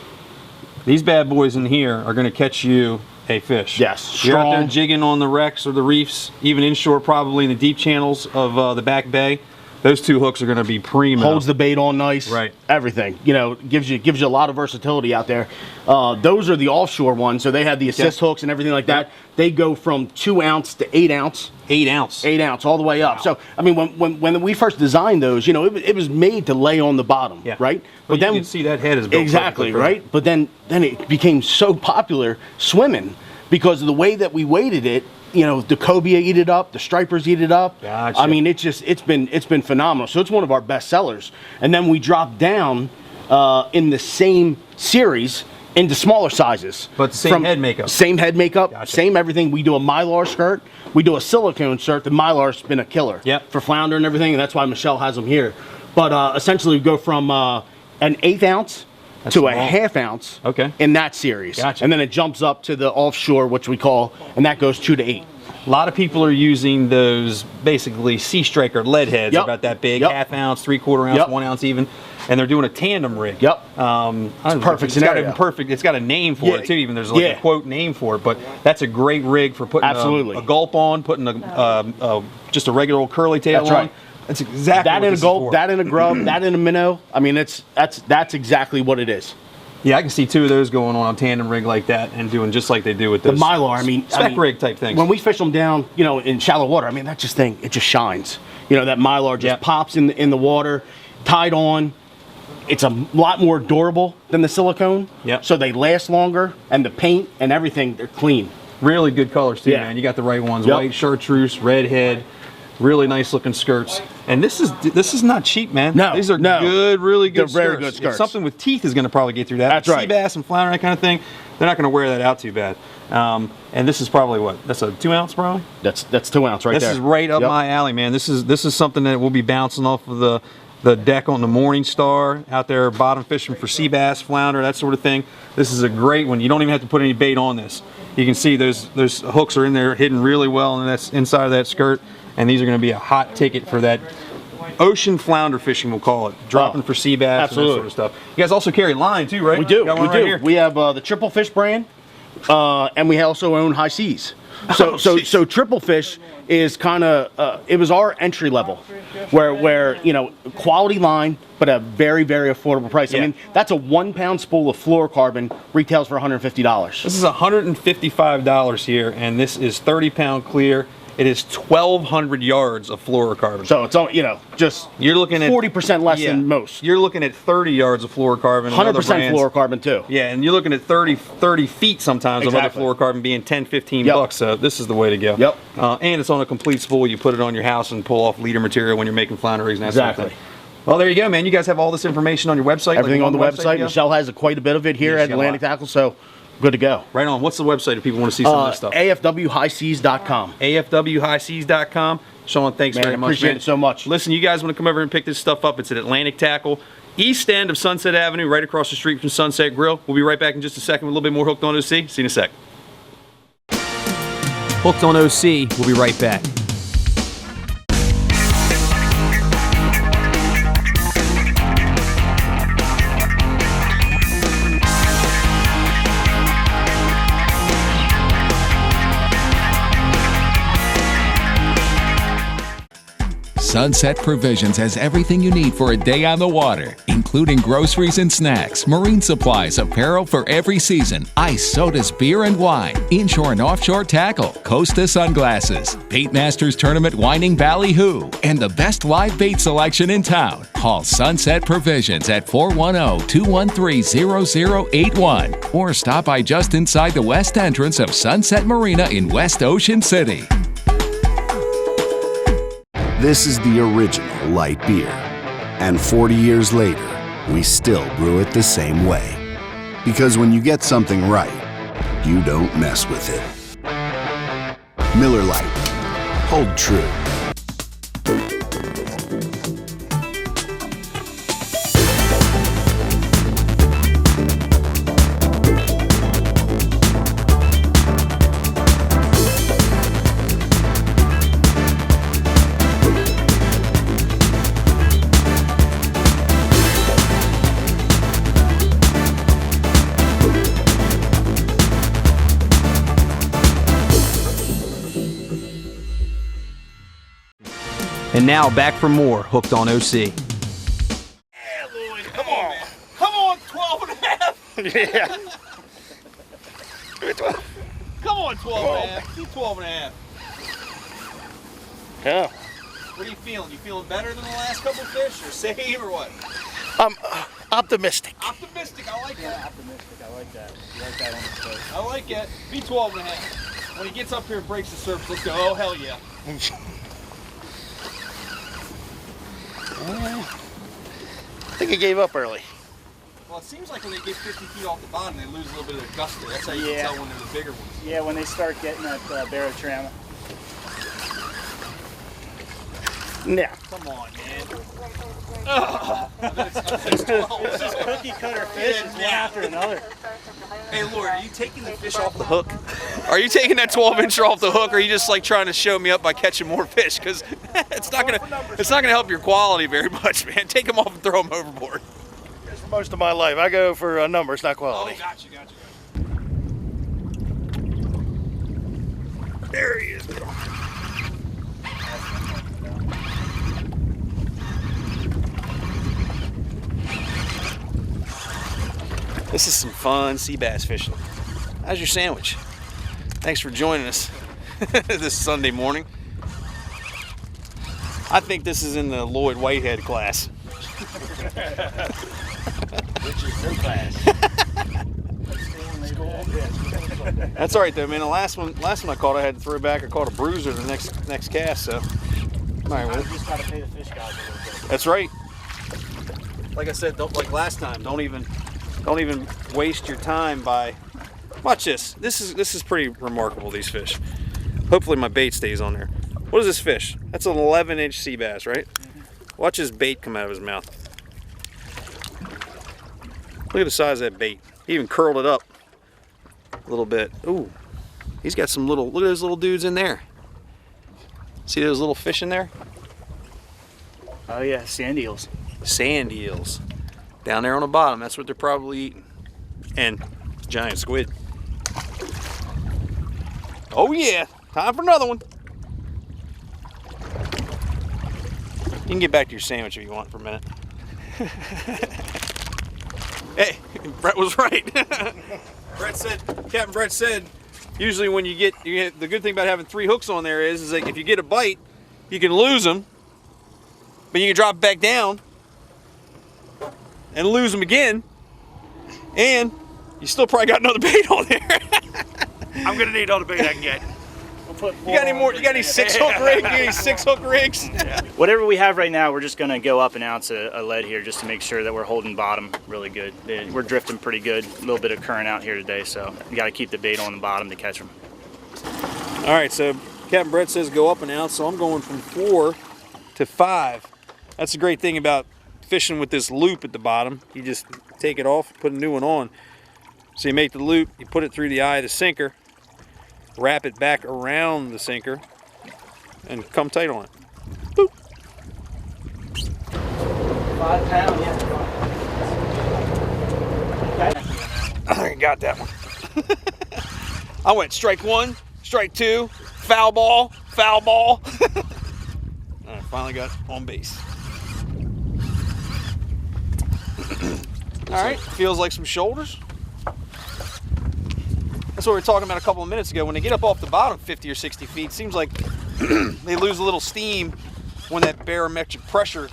These bad boys in here are going to catch you a fish. Yes. You're out there jigging on the wrecks or the reefs, even inshore, probably in the deep channels of the back bay. Those two hooks are going to be primo. Holds the bait on nice. Right. Everything. You know, gives you a lot of versatility out there. Those are the offshore ones, so they have the assist hooks and everything like that. They go from 2 ounce to 8 ounce. 8 ounce. 8 ounce, all the way up. So, I mean, when we first designed those, you know, it was made to lay on the bottom, right? But then you can see that head is built exactly, right? But then it became so popular swimming because of the way that we weighted it. You know, the cobia eat it up, the stripers eat it up. Gotcha. I mean, it's been phenomenal. So it's one of our best sellers. And then we dropped down in the same series into smaller sizes. But the same head makeup. Same head makeup, Gotcha. Same everything. We do a Mylar skirt. We do a silicone skirt. The Mylar's been a killer for flounder and everything, and that's why Michelle has them here. But essentially, we go from an 1/8 ounce to a 1/2 ounce in that series. Gotcha. And then it jumps up to the offshore, which we call, and that goes 2 to 8. A lot of people are using those basically sea striker lead heads, about that big, 1/2 ounce, 3/4 ounce, 1 ounce even, and they're doing a tandem rig. It's a perfect scenario. It's got a name for it too. Even there's like a quote name for it, but that's a great rig for putting a gulp on, putting just a regular old curly tail on. Right. That's exactly that what in this a gulp, is for. that in a grub, that in a minnow. I mean, that's exactly what it is. Yeah, I can see 2 of those going on a tandem rig like that and doing just like they do with those. The Mylar, I mean, spec rig type things. When we fish them down, you know, in shallow water, I mean, that thing, it just shines. You know, that Mylar just pops in the water, tied on. It's a lot more durable than the silicone. So they last longer, and the paint and everything, they're clean. Really good colors too, man. You got the right ones. White chartreuse, red head. Really nice looking skirts, and this is not cheap, man. No, these are good, really good. They're very good skirts. If something with teeth is going to probably get through that. That's right. Sea bass and flounder, that kind of thing, they're not going to wear that out too bad. And this is probably what? That's a 2 ounce, probably. That's 2 ounce right there. This is right up my alley, man. This is something that we'll be bouncing off of the deck on the Morning Star out there, bottom fishing for sea bass, flounder, that sort of thing. This is a great one. You don't even have to put any bait on this. You can see those hooks are in there, hidden really well, and that's inside of that skirt. And these are going to be a hot ticket for that ocean flounder fishing, we'll call it. Dropping for sea bass and that sort of stuff. You guys also carry line too, right? We do. Got one We right do. here. We have the Triple Fish brand, and we also own High Seas. So Triple Fish is kind of it was our entry level, where you know, quality line, but a very, very affordable price. I mean, that's a 1 pound spool of fluorocarbon retails for $150. This is $155 here, and this is 30-pound clear. It is 1,200 yards of fluorocarbon. So it's, you know, just you're looking at 40% less than most. You're looking at 30 yards of fluorocarbon. 100% fluorocarbon too. Yeah, and you're looking at 30 feet sometimes of other fluorocarbon being 10, 15 bucks. So this is the way to go. Yep. And it's on a complete spool. You put it on your house and pull off leader material when you're making flounder rigs and that sort of thing. Well, there you go, man. You guys have all this information on your website. Everything on the website. Michelle has quite a bit of it here at Atlantic Tackle, so good to go. Right on. What's the website if people want to see some of this stuff? AFWHighSeas.com. AFWHighSeas.com. Sean, thanks very much. Appreciate it so much. Listen, you guys want to come over and pick this stuff up? It's at Atlantic Tackle, east end of Sunset Avenue, right across the street from Sunset Grill. We'll be right back in just a second with a little bit more Hooked on OC. See you in a sec. Hooked on OC. We'll be right back. Sunset Provisions has everything you need for a day on the water, including groceries and snacks, marine supplies, apparel for every season, ice, sodas, beer and wine, inshore and offshore tackle, Costa sunglasses, Bait Masters Tournament whining ballyhoo, and the best live bait selection in town. Call Sunset Provisions at 410-213-0081 or stop by just inside the west entrance of Sunset Marina in West Ocean City. This is the original light beer. And 40 years later, we still brew it the same way. Because when you get something right, you don't mess with it. Miller Lite. Hold true. And now back for more Hooked on OC. Yeah, Lloyd, come on, man. Come on, 12 and a half. Yeah. Come on, 12 and a half. Do 12 and a half. Yeah. What are you feeling? You feeling better than the last couple fish, or same, or what? Optimistic. Optimistic, I like that. Optimistic, I like that. You like that on the boat. I like it. Be 12 and a half. When he gets up here and breaks the surface, let's go. Oh, hell yeah. I think I gave up early. Well, it seems like when they get 50 feet off the bottom, they lose a little bit of their gusto. That's how you can tell when they're the bigger ones. Yeah, when they start getting that barotrauma. Yeah. Come on, man. It's just cookie cutter fish, one after another. Hey, Lloyd, are you taking the fish off the hook? Are you taking that 12-incher off the hook, or are you just like trying to show me up by catching more fish? Because it's not gonna help your quality very much, man. Take them off and throw them overboard. That's for most of my life. I go for numbers, not quality. Oh, gotcha. There he is. This is some fun sea bass fishing. How's your sandwich? Thanks for joining us this Sunday morning. I think this is in the Lloyd Whitehead class. Which is their class. That's all right though, man. The last one I caught, I had to throw back. I caught a bruiser the next cast, so. All right, well. You just gotta pay the fish guys a little bit. That's right. Like I said, like last time, don't even waste your time by. Watch this. This is pretty remarkable. These fish. Hopefully my bait stays on there. What is this fish? That's an 11-inch sea bass, right? Watch his bait come out of his mouth. Look at the size of that bait. He even curled it up a little bit. Ooh, he's got some little. Look at those little dudes in there. See those little fish in there? Oh yeah, sand eels. Sand eels. Down there on the bottom, that's what they're probably eating. And giant squid. Oh yeah, time for another one. You can get back to your sandwich if you want for a minute. Hey, Brett was right. Captain Brett said, usually when you get the good thing about having 3 hooks on there is like if you get a bite, you can lose them, but you can drop it back down and lose them again, and you still probably got another bait on there. I'm gonna need all the bait I can get. We'll you got any more? You got any 6-hook rigs? You got any 6-hook rigs? Whatever we have right now, we're just gonna go up and ounce a lead here just to make sure that we're holding bottom really good. We're drifting pretty good. A little bit of current out here today, so you got to keep the bait on the bottom to catch them. All right, so Captain Brett says go up an ounce, so I'm going from 4 to 5. That's the great thing about fishing with this loop at the bottom. You just take it off, put a new one on. So you make the loop, you put it through the eye of the sinker, wrap it back around the sinker, and come tight on it. Boop. 5 pound, yeah. I got that one. I went strike 1, strike 2, foul ball, foul ball. I finally got on base. All right, feels like some shoulders. That's what we were talking about a couple of minutes ago. When they get up off the bottom 50 or 60 feet, it seems like they lose a little steam when that barometric pressure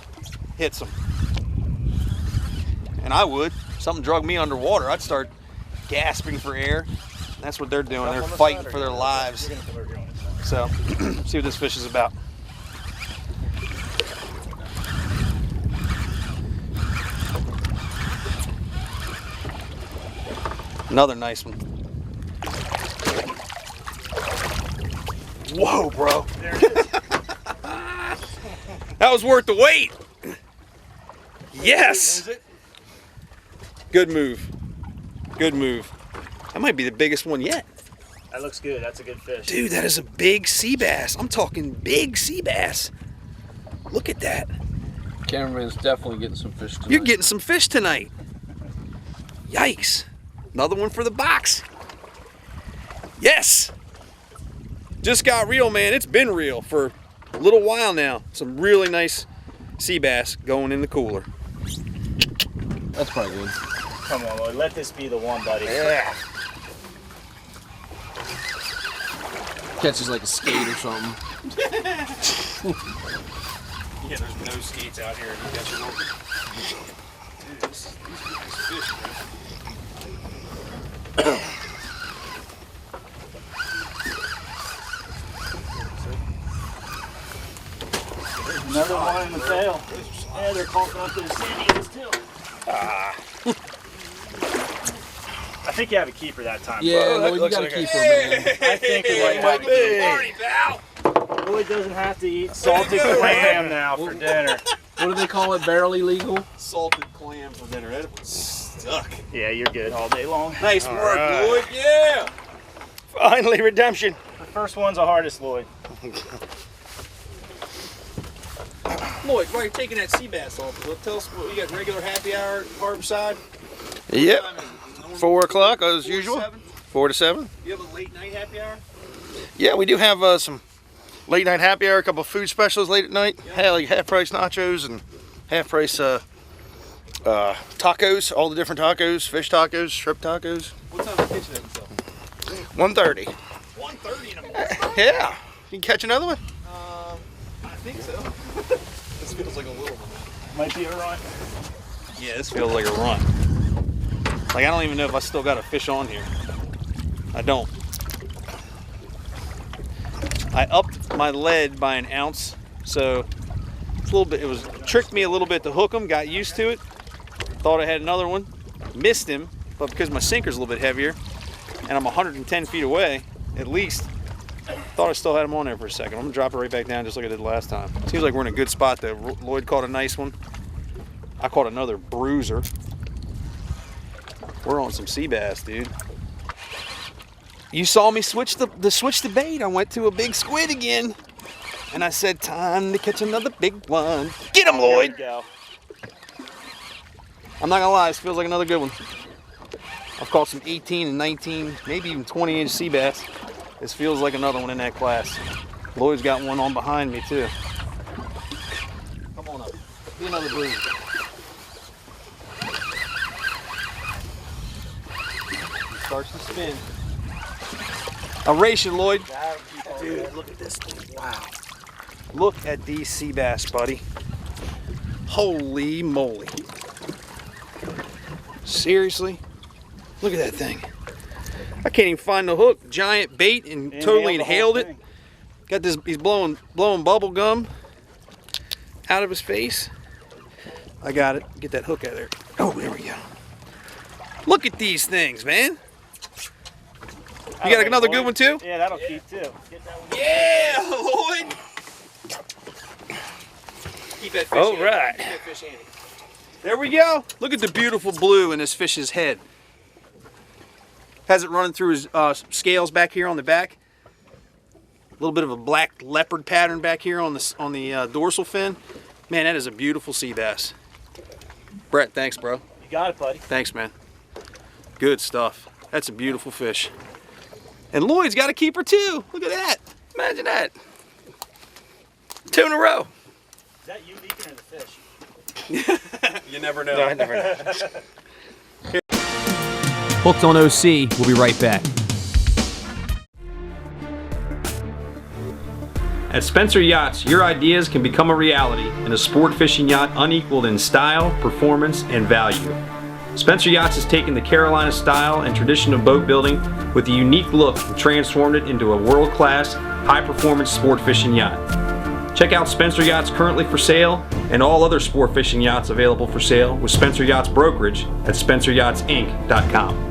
hits them. And I would. If something drug me underwater, I'd start gasping for air. That's what they're doing. They're fighting for their lives. So, see what this fish is about. Another nice one. Whoa, bro. There it is. That was worth the wait. Yes. Is it? Good move. Good move. That might be the biggest one yet. That looks good. That's a good fish. Dude, that is a big sea bass. I'm talking big sea bass. Look at that. Cameraman's definitely getting some fish tonight. You're getting some fish tonight. Yikes. Another one for the box. Yes. Just got real, man. It's been real for a little while now. Some really nice sea bass going in the cooler. That's probably good. Come on, Lloyd. Let this be the one, buddy. Yeah. Catches like a skate or something. Yeah, there's no skates out here. Another one in the tail. Yeah, they're calling up to the sandies too. I think you have a keeper that time. Yeah, bro. you got a keeper, man. I think we might have a keeper. Lloyd doesn't have to eat salted clam now for dinner. What do they call it? Barely legal? Salted clam for dinner. That was stuck. Yeah, you're good all day long. Nice All work, right. Lloyd. Yeah. Finally, redemption. The first one's the hardest, Lloyd. Lloyd, while you're taking that sea bass off, tell us what we got. Regular happy hour at Harborside. Yep. 4 o'clock as usual. 4 to 7. You have a late night happy hour? Yeah, we do have some late night happy hour, a couple of food specials late at night. Like half price nachos and half price tacos, all the different tacos, fish tacos, shrimp tacos. What time is the kitchen open till? 1:30. 1:30 in the morning? Yeah. You can catch another one? I think so. This feels like a little one. Might be a run. Yeah, this feels like a run. Like, I don't even know if I still got a fish on here. I don't. I upped my lead by an ounce, so it's a little bit, tricked me a little bit to hook him, got used to it. Thought I had another one, missed him, but because my sinker's a little bit heavier and I'm 110 feet away, at least, thought I still had him on there for a second. I'm gonna drop it right back down just like I did last time. Seems like we're in a good spot though. Lloyd caught a nice one. I caught another bruiser. We're on some sea bass, dude. You saw me switch the bait. I went to a big squid again. And I said, time to catch another big one. Get him, Lloyd! There you go. I'm not gonna lie, this feels like another good one. I've caught some 18 and 19, maybe even 20-inch sea bass. This feels like another one in that class. Lloyd's got one on behind me too. Come on up. Be another bruiser. Starts to spin. I'll race you, Lloyd. Dude, look at this. Wow. Look at these sea bass, buddy. Holy moly. Seriously? Look at that thing. I can't even find the hook. Giant bait and totally inhaled it. Got this, he's blowing bubble gum out of his face. I got it. Get that hook out of there. Oh, there we go. Look at these things, man. You got another good one too? Yeah, that'll keep too. Get that one. Yeah, Lloyd. Keep that fish All handy. right. Keep that fish handy. There we go. Look at the beautiful blue in this fish's head. Has it running through his scales back here on the back. A little bit of a black leopard pattern back here on the dorsal fin. Man, that is a beautiful sea bass. Brett, thanks, bro. You got it, buddy. Thanks, man. Good stuff. That's a beautiful fish. And Lloyd's got a keeper too. Look at that. Imagine that. 2 in a row. Is that you leaking or the fish? You never know. No, I never know. Hooked on OC, we'll be right back. At Spencer Yachts, your ideas can become a reality in a sport fishing yacht unequaled in style, performance, and value. Spencer Yachts has taken the Carolina style and tradition of boat building with a unique look and transformed it into a world-class, high-performance sport fishing yacht. Check out Spencer Yachts currently for sale and all other sport fishing yachts available for sale with Spencer Yachts Brokerage at SpencerYachtsInc.com.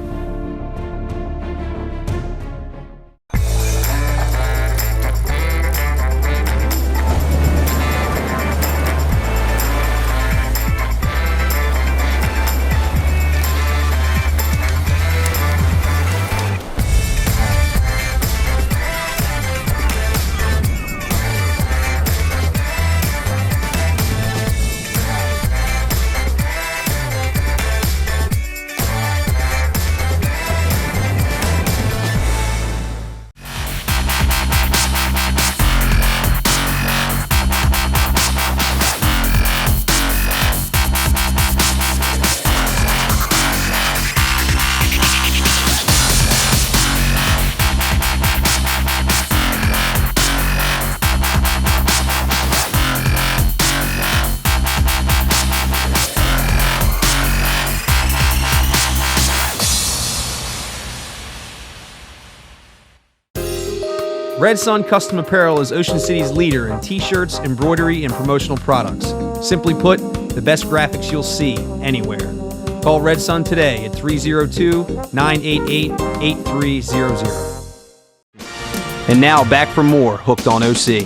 Red Sun Custom Apparel is Ocean City's leader in t-shirts, embroidery, and promotional products. Simply put, the best graphics you'll see anywhere. Call Red Sun today at 302-988-8300. And now back for more Hooked on OC.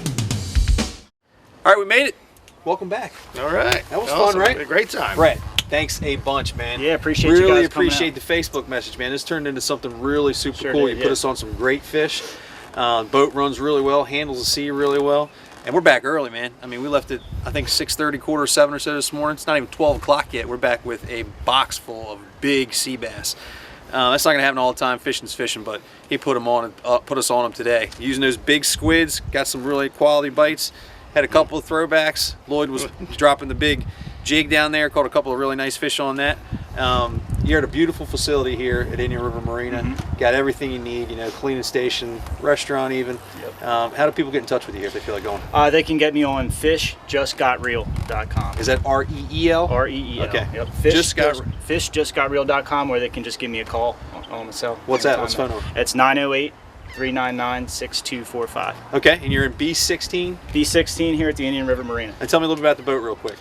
All right, we made it. Welcome back. All right. That was Awesome. fun, right? A great time. Brett, thanks a bunch, man. Yeah, appreciate you really guys coming appreciate out. the Facebook message, man. This turned into something really super Sure cool. did, You put yeah. us on some great fish. Boat runs really well, handles the sea really well. And we're back early, man. I mean, we left at, I think, 6:30, 7:15 or so this morning. It's not even 12 o'clock yet. We're back with a box full of big sea bass. That's not going to happen all the time. Fishing's fishing, but he put us on them today. Using those big squids, got some really quality bites. Had a couple of throwbacks. Lloyd was dropping the big jig down there. Caught a couple of really nice fish on that. You're at a beautiful facility here at Indian River Marina. Got everything you need, you know, cleaning station, restaurant even. How do people get in touch with you if they feel like going? They can get me on fishjustgotreal.com. Is that R-E-E-L? R-E-E-L. Okay. Yep. Fishjustgotreal.com, or they can just give me a call on my cell. What's that? What's the phone number? It's 908-399-6245. Okay, and you're in B16? B16 here at the Indian River Marina. And tell me a little bit about the boat real quick.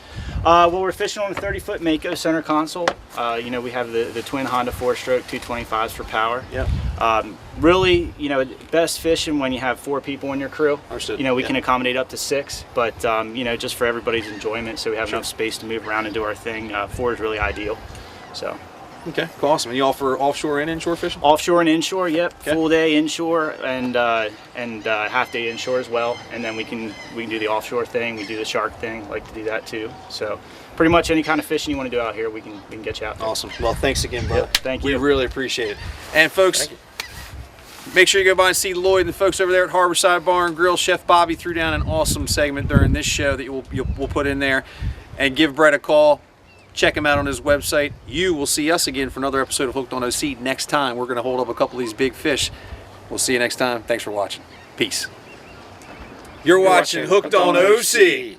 Well, we're fishing on a 30-foot Mako center console. You know, we have the twin Honda 4-stroke 225s for power. Yep. Really, you know, best fishing when you have 4 people in your crew. Understood. You know, we can accommodate up to 6, but you know, just for everybody's enjoyment, so we have enough space to move around and do our thing. 4 is really ideal. So. Okay, cool, awesome. And you offer offshore and inshore fishing? Offshore and inshore, yep. Okay. Full day inshore and half day inshore as well. And then we can do the offshore thing. We do the shark thing. Like to do that too. So pretty much any kind of fishing you want to do out here, we can get you out there. Awesome. Well, thanks again, brother. Yep, thank you. We really appreciate it. And folks, make sure you go by and see Lloyd and the folks over there at Harborside Bar and Grill. Chef Bobby threw down an awesome segment during this show that we'll put in there. And give Brett a call. Check him out on his website. You will see us again for another episode of Hooked on OC. Next time, we're going to hold up a couple of these big fish. We'll see you next time. Thanks for watching. Peace. You're watching Hooked on OC.